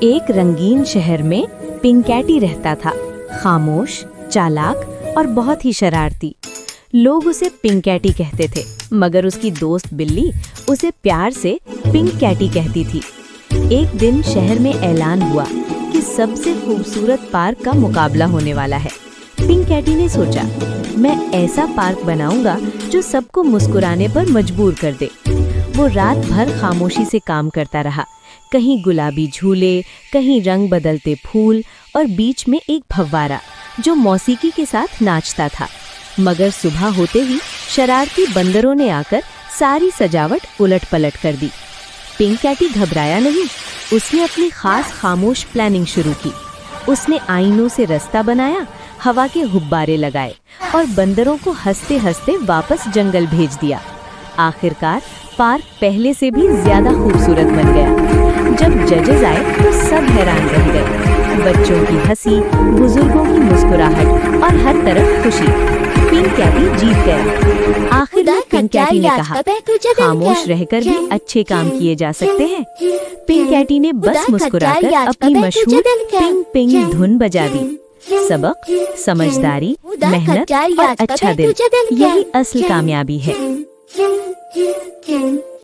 एक रंगीन शहर में पिंकैटी रहता था। खामोश, चालाक और बहुत ही शरारती। लोग उसे पिंकैटी कहते थे, मगर उसकी दोस्त बिल्ली उसे प्यार से पिंकैटी कहती थी। एक दिन शहर में ऐलान हुआ कि सबसे खूबसूरत पार्क का मुकाबला होने वाला है। पिंकैटी ने सोचा, मैं ऐसा पार्क बनाऊंगा जो सबको मुस्कुराने पर मजबूर कर दे। वो रात भर खामोशी से काम करता रहा। कहीं गुलाबी झूले, कहीं रंग बदलते फूल और बीच में एक फव्वारा जो मौसीकी के साथ नाचता था। मगर सुबह होते ही शरारती बंदरों ने आकर सारी सजावट उलट-पलट कर दी। पिंकैटी घबराया नहीं। उसने अपनी खास खामोश प्लानिंग शुरू की। उसने आईनों से रास्ता बनाया, हवा के हुब्बारे लगाए और बंदरों को हंसते-हंसते वापस जंगल भेज दिया। आखिरकार पार्क पहले से भी ज्यादा खूबसूरत बन गया। जब जजेस आए तो सब हैरान रह गए। बच्चों की हंसी, बुजुर्गों की मुस्कुराहट और हर तरफ खुशी। पिंकैटी जीत गया। आखिर में पिंकैटी ने कहा, खामोश रहकर भी अच्छे काम किए जा सकते हैं। पिंकैटी ने बस मुस्कुराकर अपनी मशहूर पिंग पिंग धुन बजा दी। सबक, समझदारी, मेहनत और अच्छा दिल, यही असली कामयाबी है।